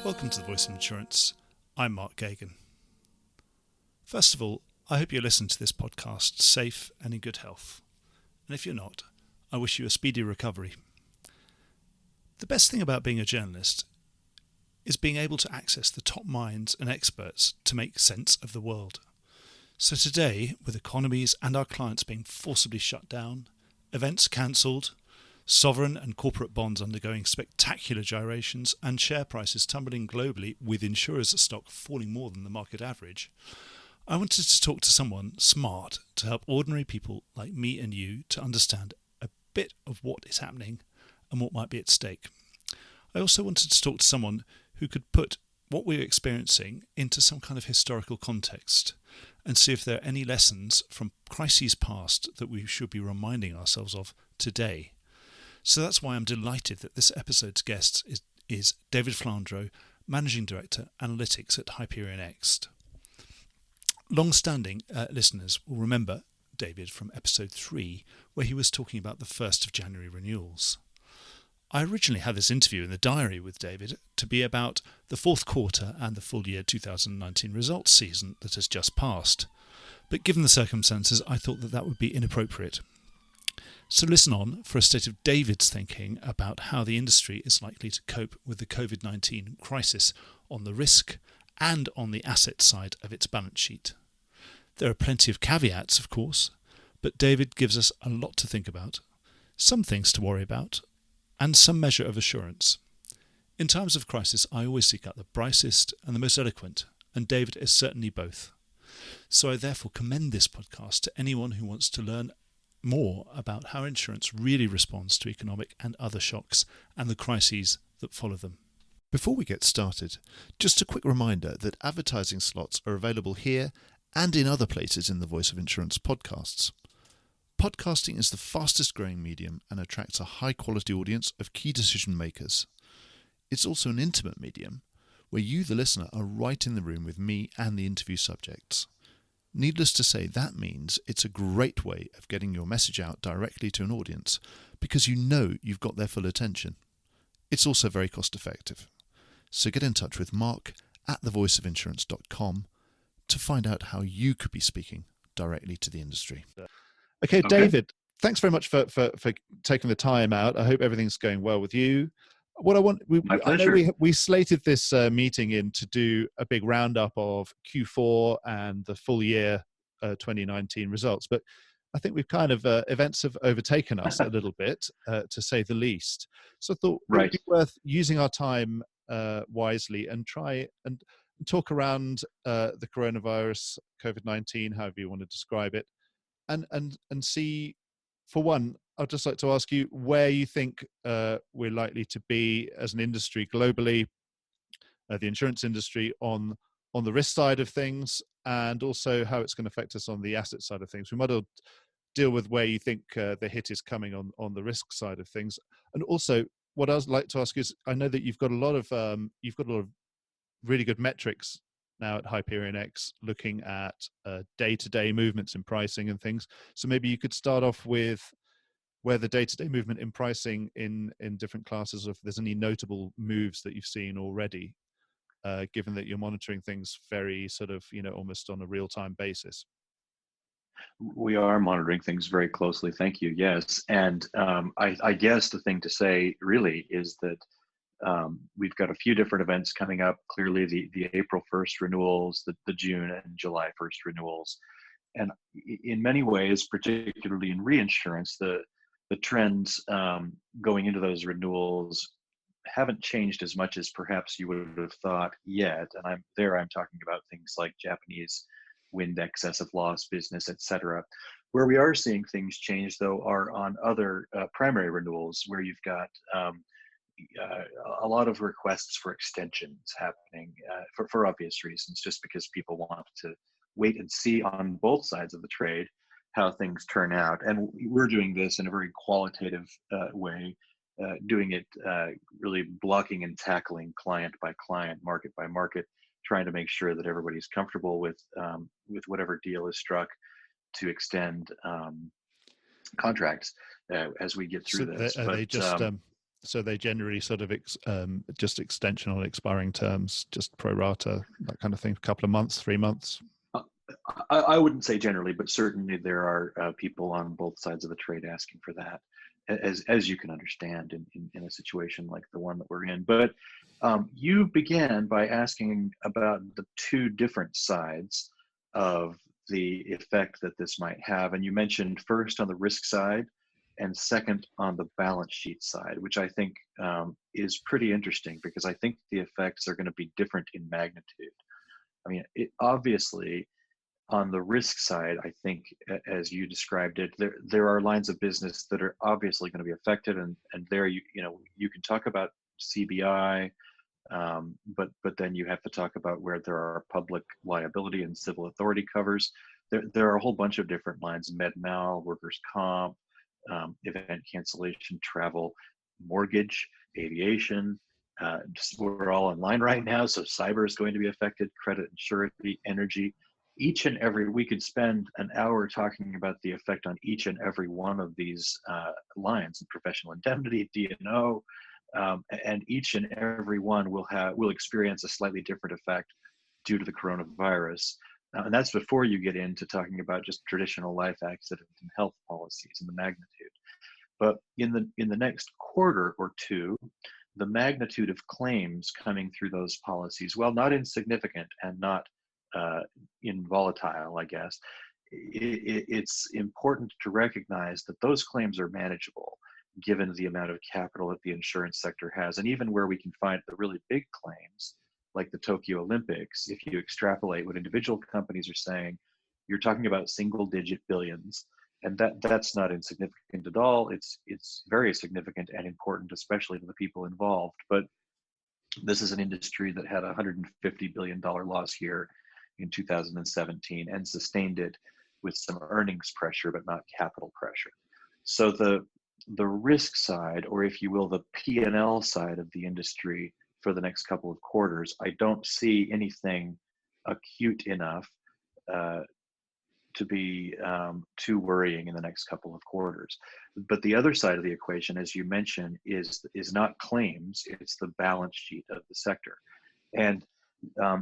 Welcome to the Voice of Insurance. I'm Mark Gagan. First of all, I hope you listen to this podcast safe and in good health. And if you're not, I wish you a speedy recovery. The best thing about being a journalist is being able to access the top minds and experts to make sense of the world. So today, with economies and our clients being forcibly shut down, events cancelled, sovereign and corporate bonds undergoing spectacular gyrations, and share prices tumbling globally with insurers' stock falling more than the market average, I wanted to talk to someone smart to help ordinary people like me and you to understand a bit of what is happening and what might be at stake. I also wanted to talk to someone who could put what we're experiencing into some kind of historical context and see if there are any lessons from crises past that we should be reminding ourselves of today. So that's why I'm delighted that this episode's guest is David Flandro, Managing Director, Analytics at Hyperion X. Longstanding listeners will remember David from episode 3, where he was talking about the 1st of January renewals. I originally had this interview in the diary with David to be about the fourth quarter and the full year 2019 results season that has just passed. But given the circumstances, I thought that would be inappropriate. So listen on for a state of David's thinking about how the industry is likely to cope with the COVID-19 crisis on the risk and on the asset side of its balance sheet. There are plenty of caveats, of course, but David gives us a lot to think about, some things to worry about, and some measure of assurance. In times of crisis, I always seek out the brightest and the most eloquent, and David is certainly both. So I therefore commend this podcast to anyone who wants to learn more about how insurance really responds to economic and other shocks and the crises that follow them. Before we get started, just a quick reminder that advertising slots are available here and in other places in the Voice of Insurance podcasts. Podcasting is the fastest growing medium and attracts a high quality audience of key decision makers. It's also an intimate medium where you, the listener, are right in the room with me and the interview subjects. Needless to say, that means it's a great way of getting your message out directly to an audience because you know you've got their full attention. It's also very cost effective. So get in touch with Mark at thevoiceofinsurance.com to find out how you could be speaking directly to the industry. Okay, David, thanks very much for taking the time out. I hope everything's going well with you. I know we slated this meeting in to do a big roundup of Q4 and the full year 2019 results, but I think we've kind of events have overtaken us a little bit, to say the least. So I thought it would be worth using our time wisely and try and talk around the coronavirus, COVID-19, however you want to describe it, and see, for one, I'd just like to ask you where you think we're likely to be as an industry globally, the insurance industry, on the risk side of things, and also how it's going to affect us on the asset side of things. We might deal with where you think the hit is coming on the risk side of things, and also what I'd like to ask is, I know that you've got a lot of really good metrics now at Hyperion X, looking at day-to-day movements in pricing and things. So maybe you could start off with where the day-to-day movement in pricing in different classes, or if there's any notable moves that you've seen already, given that you're monitoring things very sort of, almost on a real-time basis. We are monitoring things very closely. Thank you. Yes. And I guess the thing to say really is that we've got a few different events coming up. Clearly the April 1st renewals, the June and July 1st renewals. And in many ways, particularly in reinsurance, the trends going into those renewals haven't changed as much as perhaps you would have thought yet. And I'm talking about things like Japanese wind excess of loss business, et cetera. Where we are seeing things change, though, are on other primary renewals, where you've got a lot of requests for extensions happening for obvious reasons, just because people want to wait and see on both sides of the trade how things turn out. And we're doing this in a very qualitative way, doing it really blocking and tackling client by client, market by market, trying to make sure that everybody's comfortable with whatever deal is struck to extend contracts as we get through this. Are they just So they generally sort of just extension on expiring terms, just pro rata, that kind of thing, a couple of months, 3 months. I wouldn't say generally, but certainly there are people on both sides of the trade asking for that, as you can understand in a situation like the one that we're in. But you began by asking about the two different sides of the effect that this might have. And you mentioned first on the risk side and second on the balance sheet side, which I think is pretty interesting because I think the effects are going to be different in magnitude. I mean, obviously, on the risk side, I think, as you described it, there are lines of business that are obviously going to be affected, and there you can talk about CBI, but then you have to talk about where there are public liability and civil authority covers. There are a whole bunch of different lines: med mal, workers' comp, event cancellation, travel, mortgage, aviation. We're all in line right now, so cyber is going to be affected, credit and surety, energy. Each and every, we could spend an hour talking about the effect on each and every one of these lines: professional indemnity, D&O, and each and every one will experience a slightly different effect due to the coronavirus. And that's before you get into talking about just traditional life accident and health policies and the magnitude. But in the next quarter or two, the magnitude of claims coming through those policies, while not insignificant and not volatile, I guess, it's important to recognize that those claims are manageable given the amount of capital that the insurance sector has. And even where we can find the really big claims, like the Tokyo Olympics, if you extrapolate what individual companies are saying, you're talking about single-digit billions. And that's not insignificant at all. It's very significant and important, especially to the people involved. But this is an industry that had a $150 billion loss year in 2017 and sustained it with some earnings pressure, but not capital pressure. So the risk side, or if you will, the P&L side of the industry for the next couple of quarters, I don't see anything acute enough to be too worrying in the next couple of quarters. But the other side of the equation, as you mentioned, is not claims, it's the balance sheet of the sector. And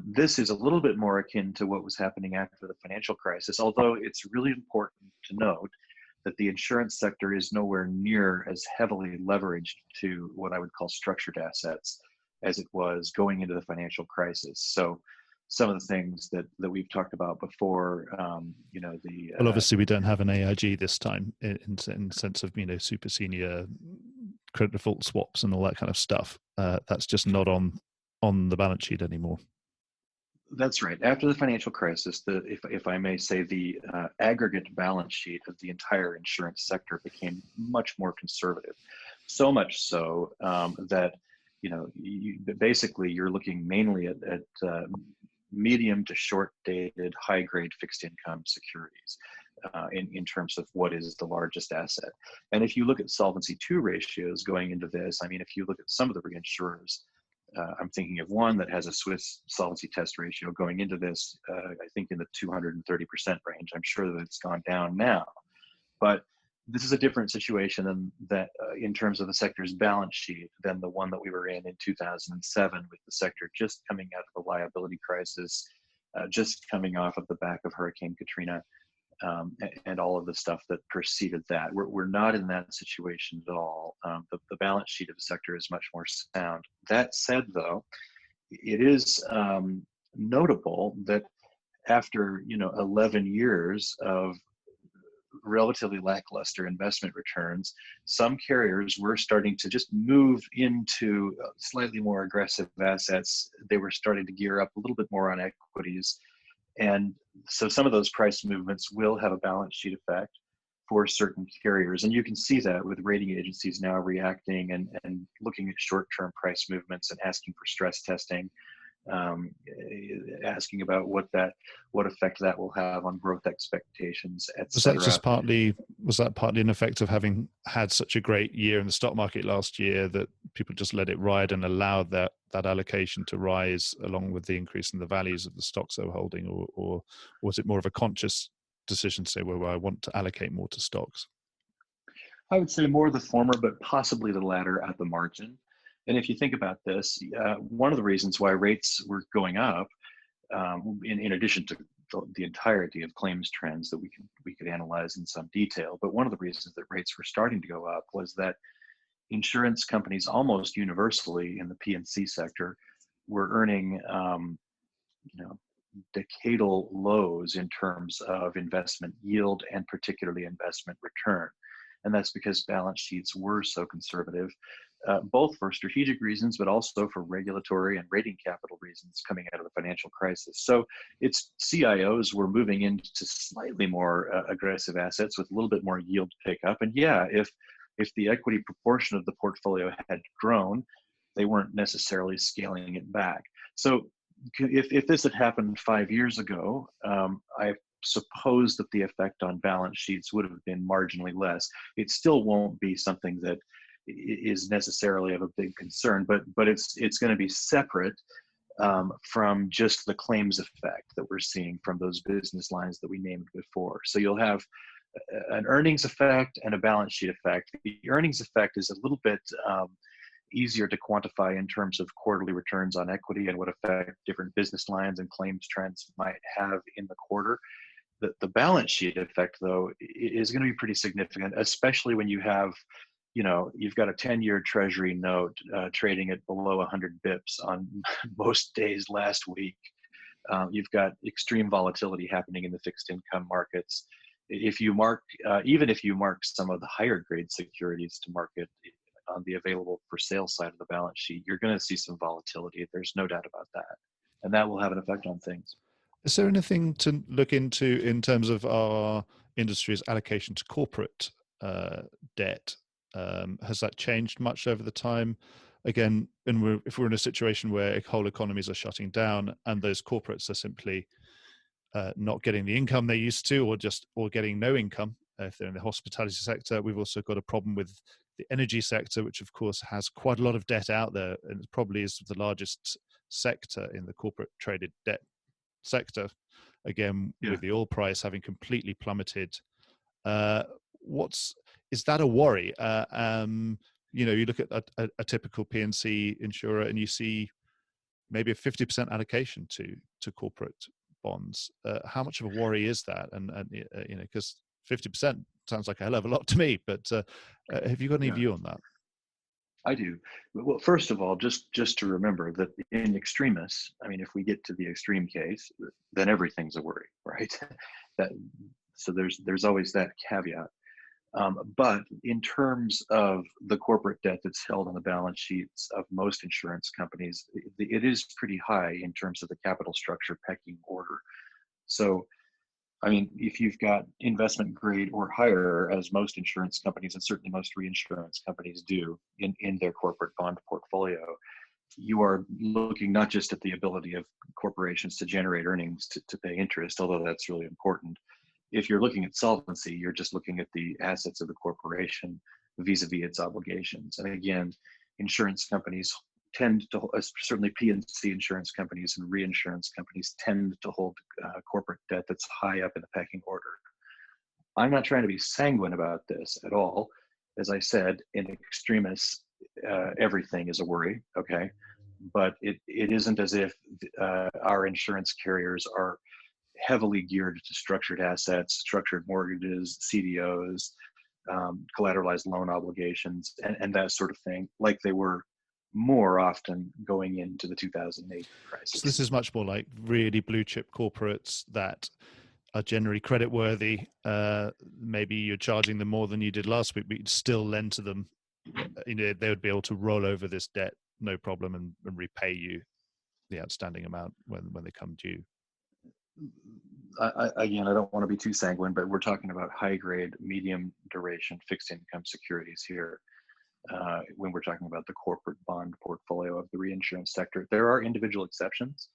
this is a little bit more akin to what was happening after the financial crisis, although it's really important to note that the insurance sector is nowhere near as heavily leveraged to what I would call structured assets as it was going into the financial crisis. So some of the things that we've talked about before, well, obviously we don't have an AIG this time in sense of, super senior credit default swaps and all that kind of stuff. That's just not on the balance sheet anymore. That's right. After the financial crisis, if I may say, the aggregate balance sheet of the entire insurance sector became much more conservative. So much so that basically you're looking mainly at medium to short dated, high grade fixed income securities in terms of what is the largest asset. And if you look at Solvency II ratios going into this, I mean, if you look at some of the reinsurers, I'm thinking of one that has a Swiss solvency test ratio going into this, I think in the 230% range. I'm sure that it's gone down now. But this is a different situation than that in terms of the sector's balance sheet than the one that we were in 2007, with the sector just coming out of the liability crisis, just coming off of the back of Hurricane Katrina, and all of the stuff that preceded that. We're not in that situation at all. The balance sheet of the sector is much more sound. That said, though, it is notable that after 11 years of relatively lackluster investment returns, some carriers were starting to just move into slightly more aggressive assets. They were starting to gear up a little bit more on equities. And so some of those price movements will have a balance sheet effect for certain carriers. And you can see that with rating agencies now reacting and looking at short-term price movements and asking for stress testing, asking about what effect that will have on growth expectations, et cetera. Was that partly an effect of having had such a great year in the stock market last year that people just let it ride and allowed that allocation to rise along with the increase in the values of the stocks they were holding, or was it more of a conscious decision to say, well, I want to allocate more to stocks? I would say more the former, but possibly the latter at the margin. And if you think about this, one of the reasons why rates were going up, in addition to the entirety of claims trends that we could analyze in some detail, but one of the reasons that rates were starting to go up was that insurance companies almost universally in the P&C sector were earning, you know, decadal lows in terms of investment yield and particularly investment return. And that's because balance sheets were so conservative, both for strategic reasons, but also for regulatory and rating capital reasons coming out of the financial crisis. So it's CIOs were moving into slightly more aggressive assets with a little bit more yield pickup. And yeah, if the equity proportion of the portfolio had grown, they weren't necessarily scaling it back. So if this had happened 5 years ago, I suppose that the effect on balance sheets would have been marginally less. It still won't be something that is necessarily of a big concern, but it's going to be separate from just the claims effect that we're seeing from those business lines that we named before. So you'll have an earnings effect and a balance sheet effect. The earnings effect is a little bit easier to quantify in terms of quarterly returns on equity and what effect different business lines and claims trends might have in the quarter. The balance sheet effect, though, is going to be pretty significant, especially when you have, you've got a 10-year treasury note trading at below 100 bips on most days last week. You've got extreme volatility happening in the fixed income markets. If you mark, even if you mark some of the higher grade securities to market on the available for sale side of the balance sheet, you're going to see some volatility. There's no doubt about that. And that will have an effect on things. Is there anything to look into in terms of our industry's allocation to corporate debt? Has that changed much over the time? Again, if we're in a situation where whole economies are shutting down and those corporates are simply not getting the income they used to, or getting no income, if they're in the hospitality sector, we've also got a problem with the energy sector, which of course has quite a lot of debt out there, and it probably is the largest sector in the corporate traded debt sector, again, with the oil price having completely plummeted. Is that a worry? You look at a typical P&C insurer and you see maybe a 50% allocation to corporate bonds. How much of a worry is that? And because 50% sounds like a hell of a lot to me, but have you got any view on that? I do. Well, first of all, just to remember that in extremis, I mean, if we get to the extreme case, then everything's a worry, right? So there's always that caveat. But in terms of the corporate debt that's held on the balance sheets of most insurance companies, it is pretty high in terms of the capital structure pecking order. So, I mean, if you've got investment grade or higher, as most insurance companies and certainly most reinsurance companies do in their corporate bond portfolio, you are looking not just at the ability of corporations to generate earnings to pay interest, although that's really important. If you're looking at solvency, you're just looking at the assets of the corporation vis-a-vis its obligations. And again, insurance companies tend to, certainly P&C insurance companies and reinsurance companies tend to hold corporate debt that's high up in the pecking order. I'm not trying to be sanguine about this at all. As I said, in extremis, everything is a worry, okay? But it isn't as if our insurance carriers are heavily geared to structured assets, structured mortgages, CDOs, collateralized loan obligations, and that sort of thing, like they were more often going into the 2008 crisis. So this is much more like really blue chip corporates that are generally creditworthy. Maybe you're charging them more than you did last week, but you'd still lend to them. They would be able to roll over this debt, no problem, and repay you the outstanding amount when they come due. Again, I don't want to be too sanguine, but we're talking about high grade, medium duration fixed income securities here. When we're talking about the corporate bond portfolio of the reinsurance sector, there are individual exceptions,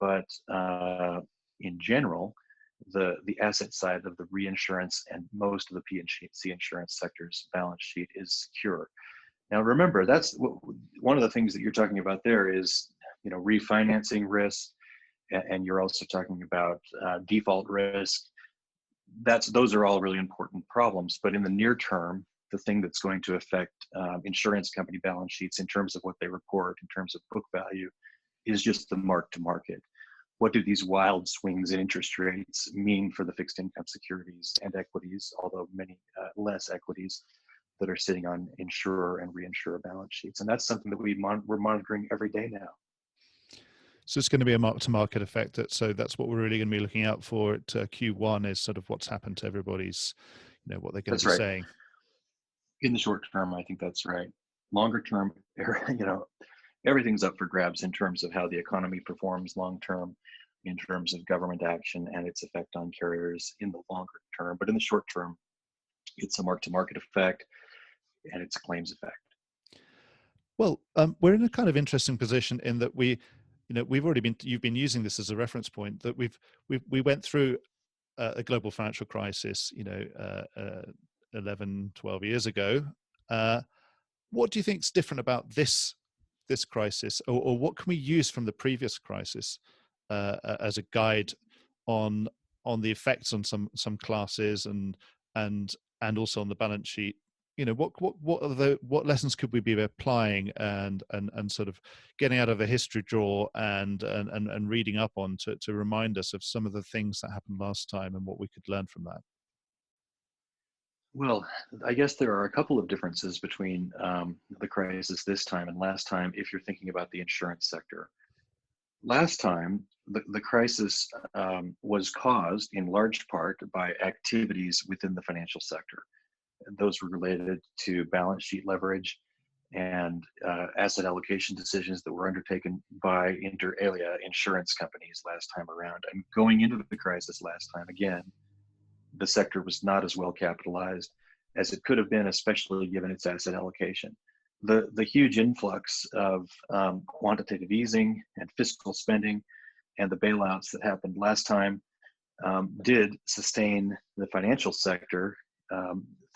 but in general, the asset side of the reinsurance and most of the P&C insurance sector's balance sheet is secure. Now, remember, that's one of the things that you're talking about there is, refinancing risk, and you're also talking about default risk. Those are all really important problems, but in the near term, the thing that's going to affect insurance company balance sheets in terms of what they report, in terms of book value, is just the mark to market. What do these wild swings in interest rates mean for the fixed income securities and equities, although many less equities that are sitting on insurer and reinsurer balance sheets? And that's something that we're monitoring every day now. So it's going to be a mark-to-market effect. So that's what we're really going to be looking out for at Q1, is sort of what's happened to everybody's, what they're going to be saying. In the short term, I think that's right. Longer term, everything's up for grabs in terms of how the economy performs long term, in terms of government action and its effect on carriers in the longer term. But in the short term, it's a mark-to-market effect, and it's a claims effect. Well, we're in a kind of interesting position in that you've been using this as a reference point, that we went through a global financial crisis, 11, 12 years ago. What do you think is different about this crisis, or what can we use from the previous crisis as a guide on the effects on some classes and also on the balance sheet? What lessons could we be applying and sort of getting out of a history drawer and reading up on to remind us of some of the things that happened last time and what we could learn from that? Well, I guess there are a couple of differences between the crisis this time and last time, if you're thinking about the insurance sector. Last time, the crisis was caused in large part by activities within the financial sector. Those were related to balance sheet leverage and asset allocation decisions that were undertaken by inter alia insurance companies last time around. And going into the crisis last time, again, the sector was not as well capitalized as it could have been, especially given its asset allocation. The huge influx of quantitative easing and fiscal spending and the bailouts that happened last time did sustain the financial sector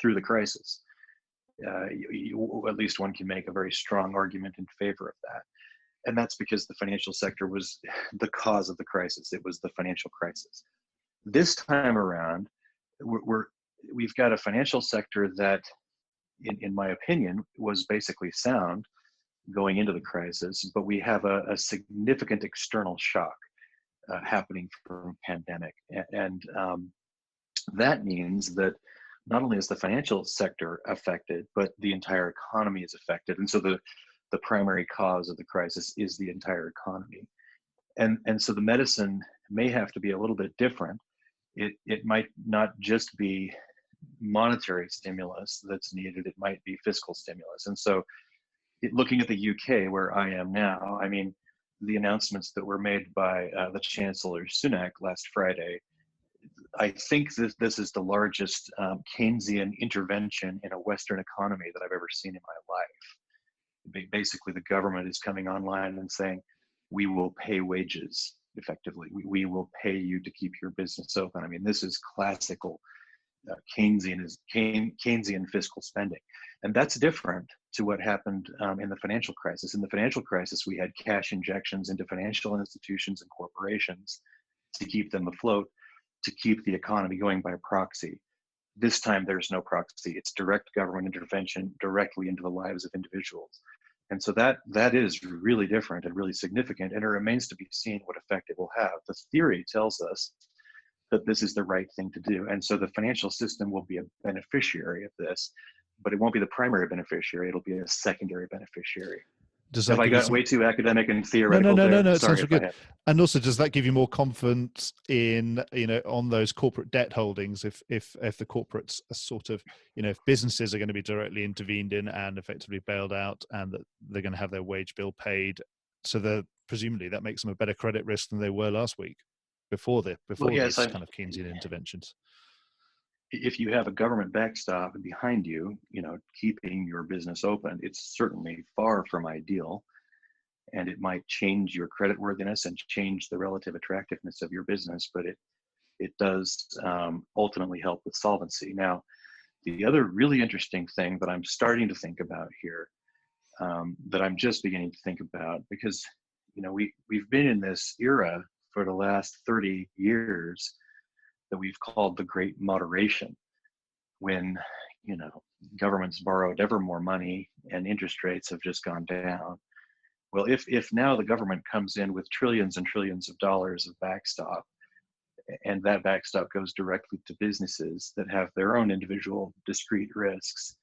through the crisis. At least one can make a very strong argument in favor of that. And that's because the financial sector was the cause of the crisis. It was the financial crisis. This time around, we've got a financial sector that, in my opinion, was basically sound going into the crisis, but we have a significant external shock happening from pandemic. And that means that not only is the financial sector affected, but the entire economy is affected. And so the primary cause of the crisis is the entire economy. And so the medicine may have to be a little bit different. It might not just be monetary stimulus that's needed, it might be fiscal stimulus. And so looking at the UK, where I am now, I mean, the announcements that were made by the Chancellor Sunak last Friday, I think this is the largest Keynesian intervention in a Western economy that I've ever seen in my life. Basically, the government is coming online and saying, we will pay wages effectively. We will pay you to keep your business open. I mean, this is classical Keynesian fiscal spending. And that's different to what happened in the financial crisis. In the financial crisis, we had cash injections into financial institutions and corporations to keep them afloat, to keep the economy going by proxy. This time, there's no proxy. It's direct government intervention directly into the lives of individuals. And so that is really different and really significant, and it remains to be seen what effect it will have. The theory tells us that this is the right thing to do. And so the financial system will be a beneficiary of this, but it won't be the primary beneficiary. It'll be a secondary beneficiary. Have I got way too academic and theoretical? No. It sounds good. And also, does that give you more confidence in, on those corporate debt holdings? If the corporates are sort of, if businesses are going to be directly intervened in and effectively bailed out, and that they're going to have their wage bill paid, so presumably that makes them a better credit risk than they were last week before these kind of Keynesian interventions. If you have a government backstop behind you, keeping your business open, it's certainly far from ideal, and it might change your creditworthiness and change the relative attractiveness of your business, but it does ultimately help with solvency. Now, the other really interesting thing that I'm starting to think about here, that I'm just beginning to think about, because we've been in this era for the last 30 years that we've called the Great Moderation, when governments borrowed ever more money and interest rates have just gone down. Well, if now the government comes in with trillions and trillions of dollars of backstop, and that backstop goes directly to businesses that have their own individual discrete risks,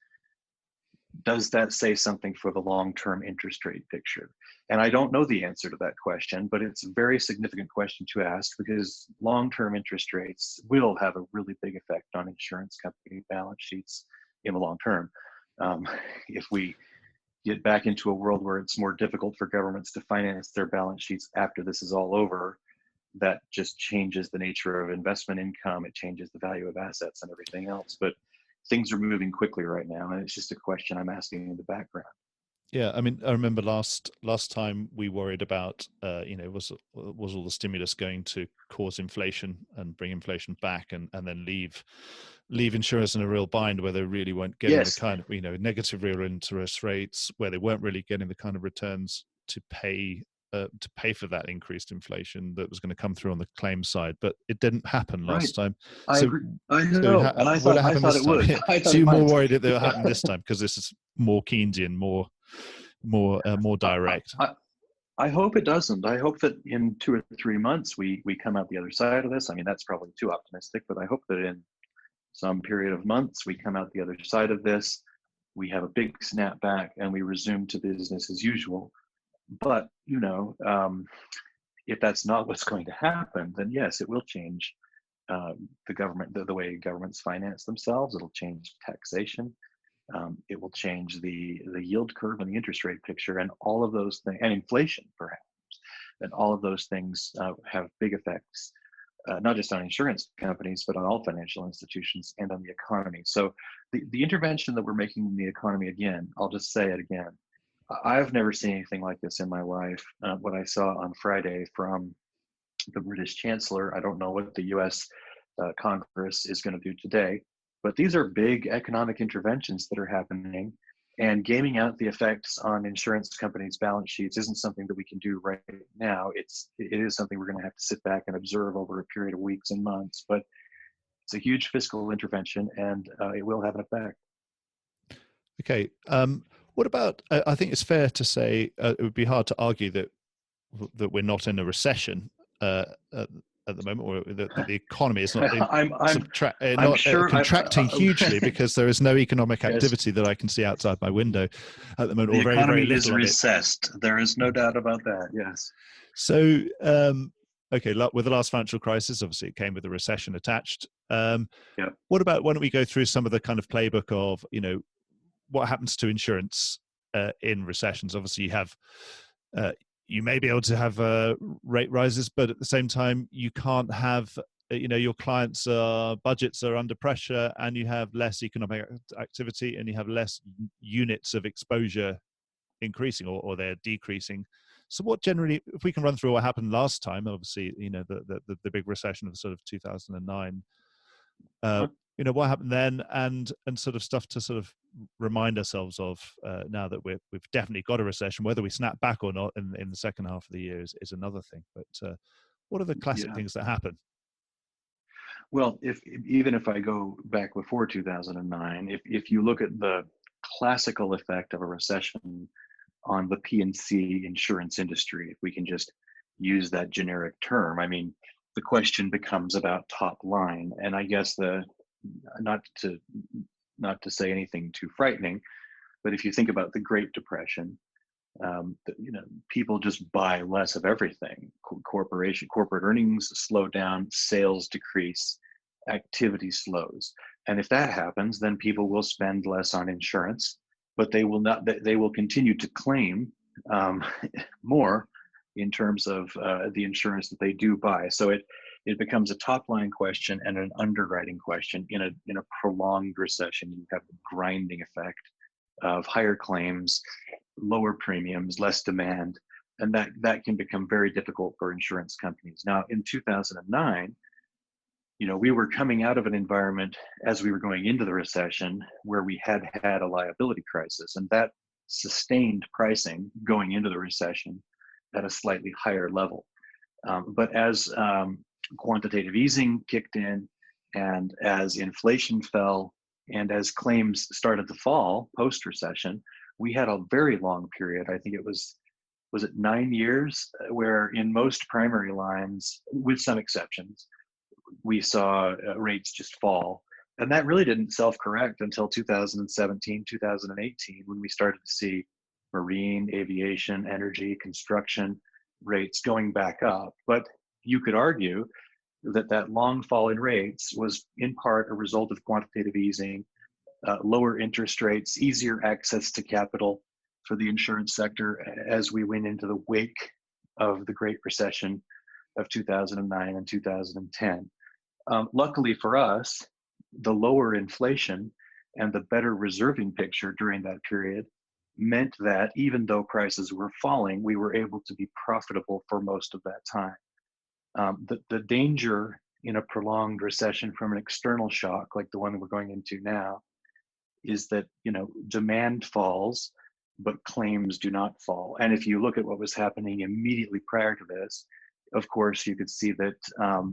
does that say something for the long-term interest rate picture? And I don't know the answer to that question, but it's a very significant question to ask, because long-term interest rates will have a really big effect on insurance company balance sheets in the long term. If we get back into a world where it's more difficult for governments to finance their balance sheets after this is all over, that just changes the nature of investment income. It changes the value of assets and everything else. But things are moving quickly right now, and it's just a question I'm asking in the background. Yeah, I mean, I remember last time we worried about, was all the stimulus going to cause inflation and bring inflation back, and then leave insurers in a real bind where they really weren't getting the kind of, negative real interest rates, where they weren't really getting the kind of returns to pay for that increased inflation that was going to come through on the claim side. But it didn't happen last time. I agree. I know, and I thought it would. So you're more worried that it will happen this time because this is more Keynesian, more direct. I hope it doesn't. I hope that in 2 or 3 months we come out the other side of this. I mean, that's probably too optimistic, but I hope that in some period of months we come out the other side of this, we have a big snapback, and we resume to business as usual. But if that's not what's going to happen, then yes, it will change the government, the way governments finance themselves. It'll change taxation. It will change the yield curve and the interest rate picture, and all of those things, and inflation perhaps, and all of those things have big effects, not just on insurance companies, but on all financial institutions and on the economy. So the intervention that we're making in the economy, again, I'll just say it again, I've never seen anything like this in my life. What I saw on Friday from the British Chancellor, I don't know what the US Congress is going to do today, but these are big economic interventions that are happening, and gaming out the effects on insurance companies' balance sheets isn't something that we can do right now. It is something we're going to have to sit back and observe over a period of weeks and months, but it's a huge fiscal intervention, and it will have an effect. Okay. What about, I think it's fair to say it would be hard to argue that we're not in a recession at the moment, or that the economy is not contracting hugely, because there is no economic activity that I can see outside my window at the moment. The economy is recessed. There is no doubt about that. Yes. So, okay, with the last financial crisis, obviously it came with a recession attached. What about, why don't we go through some of the kind of playbook of, what happens to insurance in recessions? Obviously, you have you may be able to have rate rises, but at the same time, you can't have your clients' budgets are under pressure, and you have less economic activity, and you have less units of exposure increasing, or they're decreasing. So, what generally, if we can run through what happened last time, obviously, the big recession of sort of 2009. What happened then, and sort of stuff to sort of remind ourselves of now that we've definitely got a recession. Whether we snap back or not in the second half of the year is another thing. But what are the classic things that happen? Well, even if I go back before 2009, if you look at the classical effect of a recession on the P&C insurance industry, if we can just use that generic term, I mean, the question becomes about top line, and I guess not to say anything too frightening, but if you think about the Great Depression, people just buy less of everything. Corporate earnings slow down, sales decrease, activity slows, and if that happens, then people will spend less on insurance, but they will not. They will continue to claim more in terms of the insurance that they do buy. So it becomes a top line question and an underwriting question. In a prolonged recession, you have the grinding effect of higher claims, lower premiums, less demand, and that can become very difficult for insurance companies. Now, in 2009, we were coming out of an environment as we were going into the recession where we had a liability crisis, and that sustained pricing going into the recession at a slightly higher level. But as quantitative easing kicked in, and as inflation fell, And as claims started to fall post-recession, we had a very long period. I think it was it 9 years, where in most primary lines, with some exceptions, we saw rates just fall. And that really didn't self-correct until 2017, 2018, when we started to see marine, aviation, energy, construction rates going back up. But you could argue that that long fall in rates was in part a result of quantitative easing, lower interest rates, easier access to capital for the insurance sector as we went into the wake of the Great Recession of 2009 and 2010. Luckily for us, the lower inflation and the better reserving picture during that period meant that even though prices were falling, we were able to be profitable for most of that time. The danger in a prolonged recession from an external shock like the one we're going into now is that, demand falls, but claims do not fall. And if you look at what was happening immediately prior to this, of course, you could see that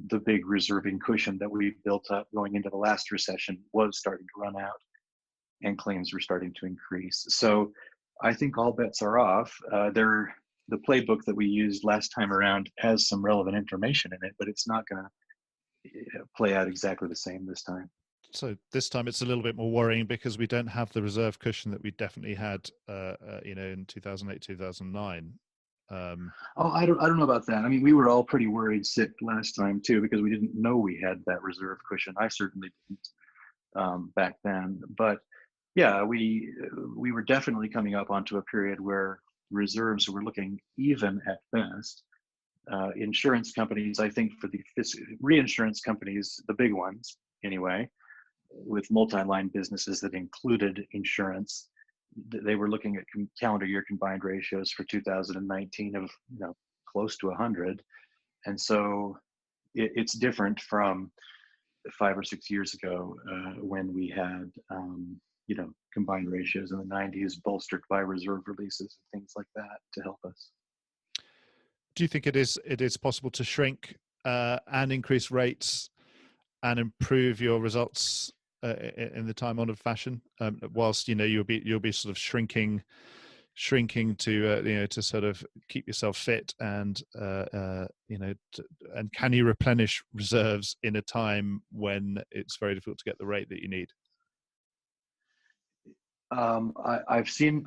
the big reserving cushion that we built up going into the last recession was starting to run out, and claims were starting to increase. So I think all bets are off. The playbook that we used last time around has some relevant information in it, but it's not going to play out exactly the same this time. So this time it's a little bit more worrying because we don't have the reserve cushion that we definitely had, in 2008, 2009. I don't know about that. I mean, we were all pretty worried sick last time too, because we didn't know we had that reserve cushion. I certainly didn't back then. But yeah, we were definitely coming up onto a period where reserves were looking even at best. Insurance companies, I think, for the reinsurance companies, the big ones anyway, with multi-line businesses that included insurance, they were looking at calendar year combined ratios for 2019 of close to 100, and so it's different from 5 or 6 years ago when we had combined ratios in the 90s bolstered by reserve releases and things like that to help us. Do you think it is possible to shrink and increase rates and improve your results in the time-honored fashion, whilst you'll be sort of shrinking to sort of keep yourself fit and and can you replenish reserves in a time when it's very difficult to get the rate that you need? I've seen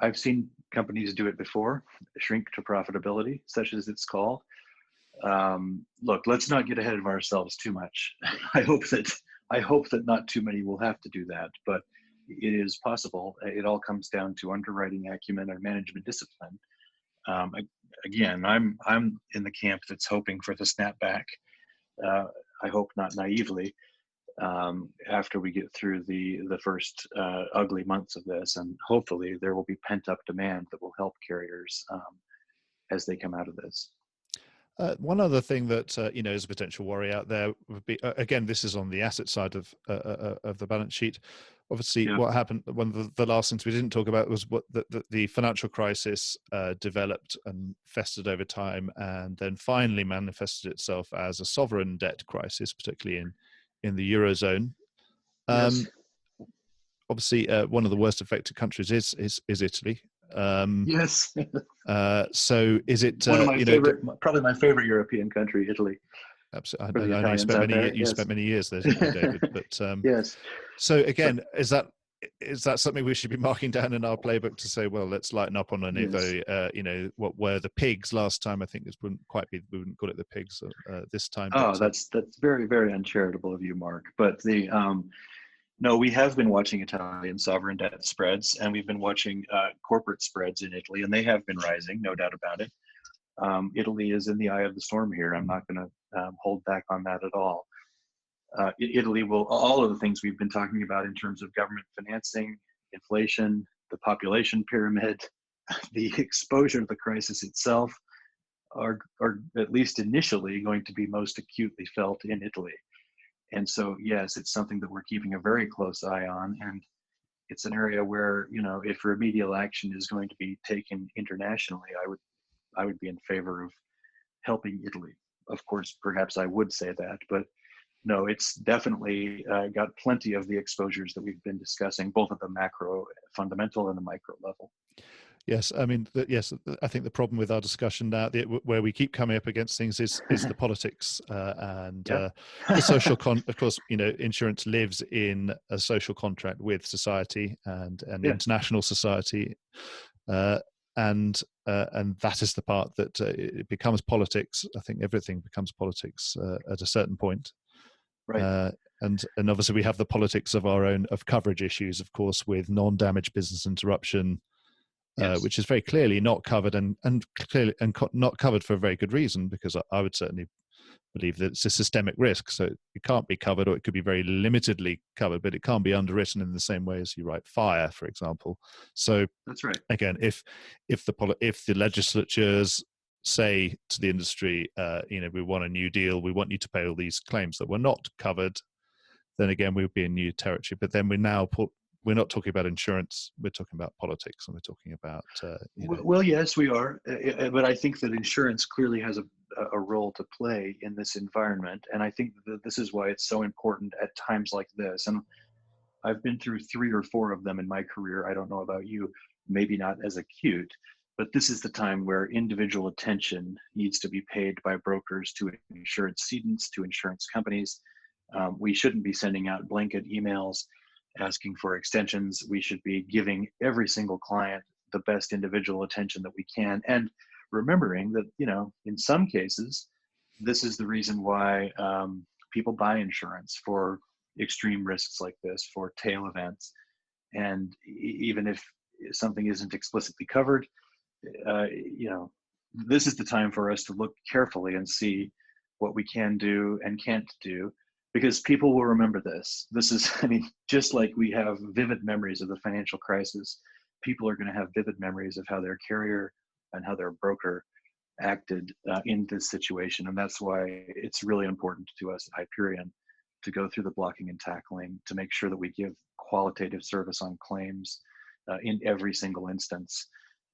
companies do it before, shrink to profitability, such as it's called. Look, let's not get ahead of ourselves too much. I hope that not too many will have to do that, but it is possible. It all comes down to underwriting acumen or management discipline. Again, I'm in the camp that's hoping for the snapback. I hope not naively. After we get through the first ugly months of this, and hopefully there will be pent up demand that will help carriers as they come out of this. One other thing that is a potential worry out there would be, again, this is on the asset side of the balance sheet. Obviously, What happened, one of the last things we didn't talk about was what the financial crisis developed and festered over time, and then finally manifested itself as a sovereign debt crisis, particularly in the Eurozone. Yes. Obviously, one of the worst affected countries is Italy. Yes. So is it one of my favorite, probably my favorite European country, Italy? Absolutely. I know you spent many years there, didn't you, David? But yes. So again, is that something we should be marking down in our playbook to say, well, let's lighten up on any very, what were the pigs last time? I think this wouldn't quite be. We wouldn't call it the pigs this time. Oh, that's very, very uncharitable of you, Mark. But no, we have been watching Italian sovereign debt spreads, and we've been watching corporate spreads in Italy, and they have been rising, no doubt about it. Italy is in the eye of the storm here. I'm not going to hold back on that at all. Italy will, all of the things we've been talking about in terms of government financing, inflation, the population pyramid, the exposure to the crisis itself, are at least initially going to be most acutely felt in Italy. And so, yes, it's something that we're keeping a very close eye on. And it's an area where, if remedial action is going to be taken internationally, I would be in favor of helping Italy. Of course, perhaps I would say that, but no, it's definitely got plenty of the exposures that we've been discussing, both at the macro, fundamental, and the micro level. Yes, I mean, yes, I think the problem with our discussion now, where we keep coming up against things, is the politics and Yep. the social. Of course, insurance lives in a social contract with society and Yes. international society, and that is the part that it becomes politics. I think everything becomes politics at a certain point. Right. And obviously we have the politics of our own of coverage issues, of course, with non-damage business interruption. Yes. Which is very clearly not covered and not covered for a very good reason, because I would certainly believe that it's a systemic risk. So it can't be covered, or it could be very limitedly covered, but it can't be underwritten in the same way as you write fire, for example. So That's right. again, if the legislatures say to the industry, we want a new deal, we want you to pay all these claims that were not covered, then again we would be in new territory. But then we're not talking about insurance, we're talking about politics, and we're talking about Well, yes, we are, but I think that insurance clearly has a role to play in this environment, and I think that this is why it's so important at times like this. And I've been through 3 or 4 of them in my career. I don't know about you, maybe not as acute, but this is the time where individual attention needs to be paid by brokers to insurance cedants, to insurance companies. We shouldn't be sending out blanket emails asking for extensions. We should be giving every single client the best individual attention that we can, and remembering that, in some cases, this is the reason why people buy insurance for extreme risks like this, for tail events. And even if something isn't explicitly covered, this is the time for us to look carefully and see what we can do and can't do, because people will remember this. This is, just like we have vivid memories of the financial crisis, people are going to have vivid memories of how their carrier and how their broker acted in this situation. And that's why it's really important to us at Hyperion to go through the blocking and tackling, to make sure that we give qualitative service on claims in every single instance.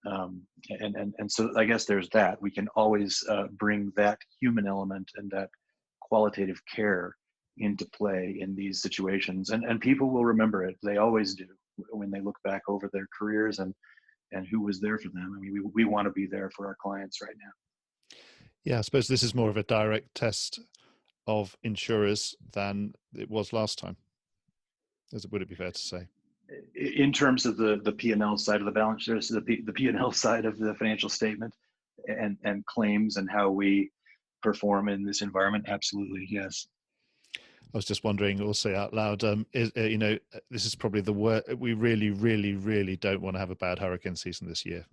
And so I guess there's that. We can always bring that human element and that qualitative care into play in these situations, and people will remember it. They always do when they look back over their careers and who was there for them. We want to be there for our clients right now. Yeah, I suppose this is more of a direct test of insurers than it was last time. Would it be fair to say? In terms of the P&L side of the balance sheet, the P&L side of the financial statement and claims and how we perform in this environment, absolutely, yes. I was just wondering, also out loud, this is probably the worst. We really, really, really don't want to have a bad hurricane season this year.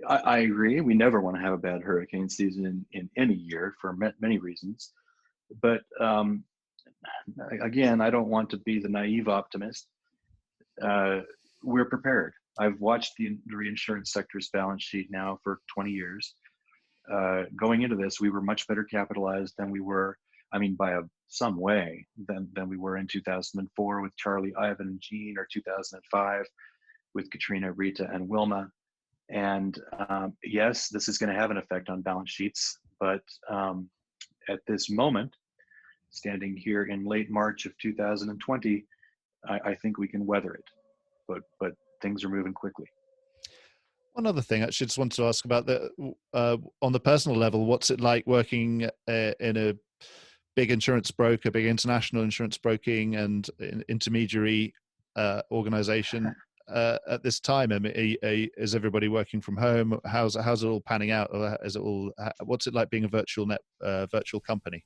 I agree. We never want to have a bad hurricane season in any year for many reasons. But again, I don't want to be the naive optimist. We're prepared. I've watched the reinsurance sector's balance sheet now for 20 years. Going into this, we were much better capitalized than we were, by some way, than we were in 2004 with Charlie, Ivan, and Jean, or 2005 with Katrina, Rita, and Wilma. And yes, this is going to have an effect on balance sheets, but at this moment, standing here in late March of 2020, I think we can weather it, but things are moving quickly. One other thing, actually, just wanted to ask about on the personal level, what's it like working in a big insurance broker, big international insurance broking and intermediary organization at this time? Is everybody working from home? How's it all panning out? Or what's it like being a virtual company?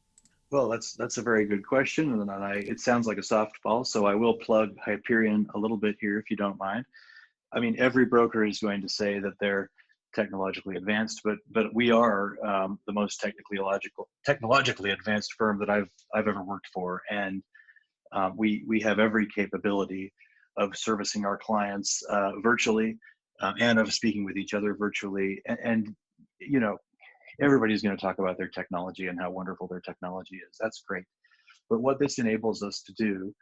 Well, that's a very good question, and it sounds like a softball, so I will plug Hyperion a little bit here, if you don't mind. Every broker is going to say that they're technologically advanced, but we are the most technologically advanced firm that I've ever worked for, and we have every capability of servicing our clients virtually and of speaking with each other virtually, and everybody's going to talk about their technology and how wonderful their technology is. That's great. But what this enables us to do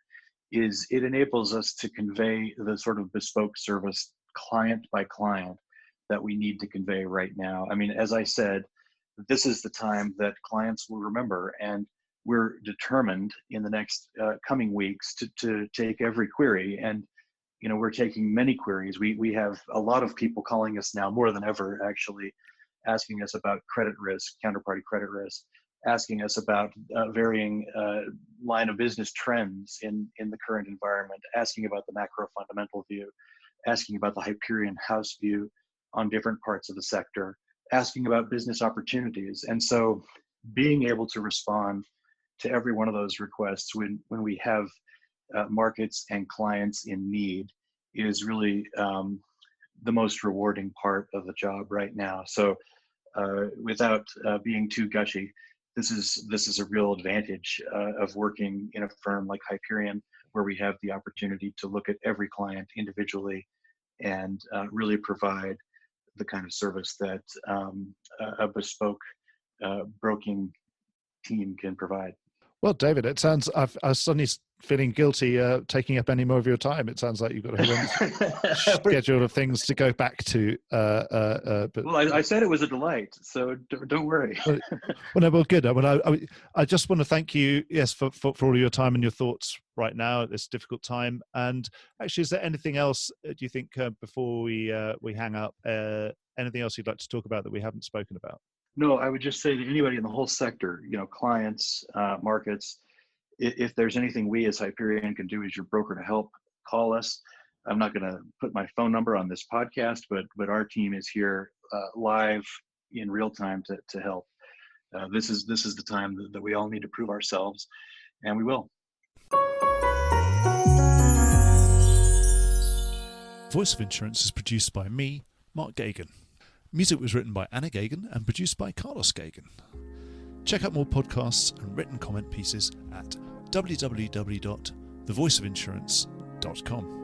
is it enables us to convey the sort of bespoke service client by client that we need to convey right now. As I said, this is the time that clients will remember. And we're determined in the next coming weeks to take every query. And we're taking many queries. We have a lot of people calling us now, more than ever, actually, asking us about credit risk, counterparty credit risk, asking us about varying line of business trends in the current environment, asking about the macro fundamental view, asking about the Hyperion house view on different parts of the sector, asking about business opportunities. And so being able to respond to every one of those requests when we have markets and clients in need is really the most rewarding part of the job right now. So without being too gushy, this is a real advantage of working in a firm like Hyperion, where we have the opportunity to look at every client individually and really provide the kind of service that a bespoke broking team can provide. Well, David, it sounds I was suddenly feeling guilty taking up any more of your time. It sounds like you've got a horrendous schedule of things to go back to. But well, I said it was a delight, so don't worry. Well, good. I just want to thank you, yes, for all of your time and your thoughts right now at this difficult time. And actually, is there anything else, do you think, before we hang up, anything else you'd like to talk about that we haven't spoken about? No, I would just say to anybody in the whole sector, clients, markets, if there's anything we as Hyperion can do as your broker to help, call us. I'm not going to put my phone number on this podcast, but our team is here live in real time to help. This is the time that we all need to prove ourselves, and we will. Voice of Insurance is produced by me, Mark Gagan. Music was written by Anna Gagan and produced by Carlos Gagan. Check out more podcasts and written comment pieces at www.thevoiceofinsurance.com.